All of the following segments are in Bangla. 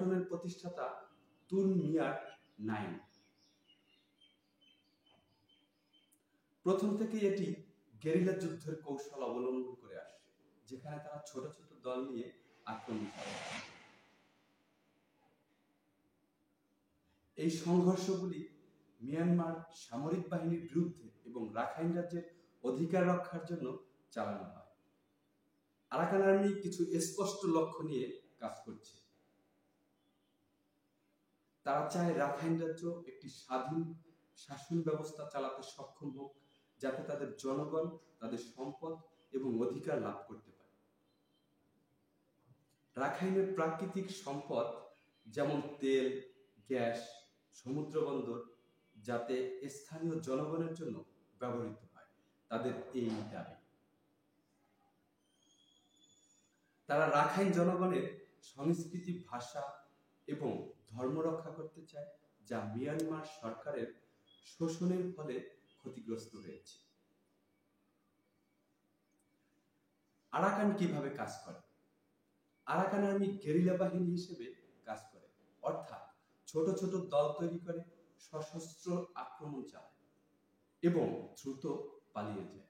সংগঠনের প্রতিষ্ঠাতা তুন মিয়াট নাইন। প্রথম থেকে এটি গেরিলা যুদ্ধের কৌশল অবলম্বন করে আসছে, যেখানে তারা ছোট ছোট দল নিয়ে আক্রমণ করে। এই সংঘর্ষগুলি মিয়ানমার সামরিক বাহিনীর বিরুদ্ধে এবং রাখাইন রাজ্যের অধিকার রক্ষার জন্য চালানো হয়। আরাকান আর্মি কিছু স্পষ্ট লক্ষ্য নিয়ে কাজ করছে। তারা চায় রাখাইন রাজ্য একটি স্বাধীন শাসন ব্যবস্থা চালাতে সক্ষম হোক, যাতে তাদের জনগণ তাদের সম্পদ এবং অধিকার লাভ করতে পারে। রাখাইনের প্রাকৃতিক সম্পদ যেমন তেল, গ্যাস, সমুদ্র বন্দর যাতে স্থানীয় জনগণের জন্য ব্যবহৃত হয়, তাদের এই দাবি। তারা রাখাইন জনগণের সংস্কৃতি, ভাষা এবং ধর্ম রক্ষা করতে চায়, যা মিয়ানমার সরকারের শোষণের ফলে ক্ষতিগ্রস্ত হয়েছে। আরাকান কিভাবে কাজ করে? আরাকান আর্মি গেরিলা বাহিনী হিসেবে কাজ করে, অর্থাৎ ছোট ছোট দল তৈরি করে সশস্ত্র আক্রমণ চালায় এবং দ্রুত পালিয়ে যায়।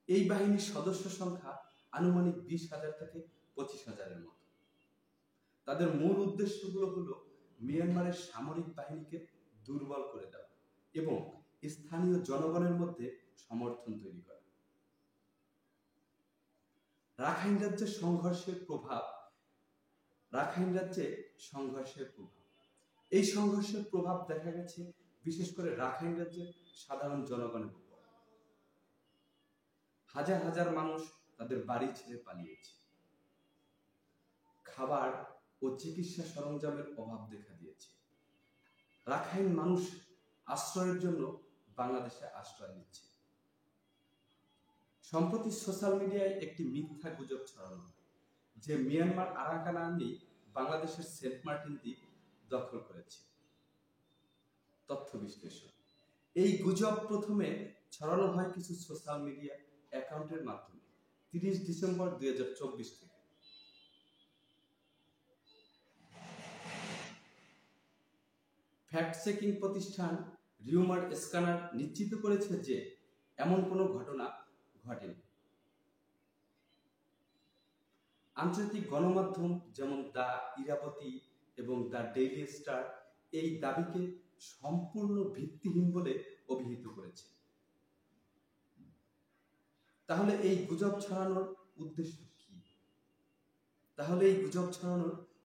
এই বাহিনীর সদস্য সংখ্যা আনুমানিক 20,000 থেকে 25,000-এর মতো। তাদের মূল উদ্দেশ্যগুলো হলো মিয়ানমারের সামরিক বাহিনীকে দুর্বল করে দেওয়া এবং স্থানীয় জনগণের মধ্যে সমর্থন তৈরি করা। রাখাইন রাজ্যে সংঘর্ষের প্রভাব। এই সংঘর্ষের প্রভাব দেখা গেছে বিশেষ করে রাখাইন রাজ্যের সাধারণ জনগণের উপর। হাজার হাজার মানুষ তাদের বাড়ি ছেড়ে পালিয়েছে। খাবার ও চিকিৎসা সরঞ্জামের অভাব দেখা দিয়েছে। রাখাইন মানুষ আশ্রয়ের জন্য বাংলাদেশে আশ্রয় নিচ্ছে। সম্প্রতি সোশ্যাল মিডিয়ায় একটি মিথ্যা গুজব ছড়ানো হয় যে মিয়ানমার আরাকান আর্মি বাংলাদেশের সেন্ট মার্টিন দ্বীপ দখল করেছে। তথ্য বিশ্লেষণ। এই গুজব প্রথমে ছড়ানো হয় কিছু সোশ্যাল মিডিয়া অ্যাকাউন্টের মাধ্যমে 30 ডিসেম্বর 2024 থেকে। ফ্যাক্ট চেকিং প্রতিষ্ঠান রিউমার স্ক্যানার নিশ্চিত করেছে যে এমন কোনো ঘটনা ঘটেনি। আন্তর্জাতিক গণমাধ্যম যেমন দ্য ইরাবতী এবং দ্য ডেইলি স্টার এই দাবিকে সম্পূর্ণ ভিত্তিহীন বলে অভিহিত করেছে। তাহলে এই গুজব ছড়ানোর উদ্দেশ্য কি?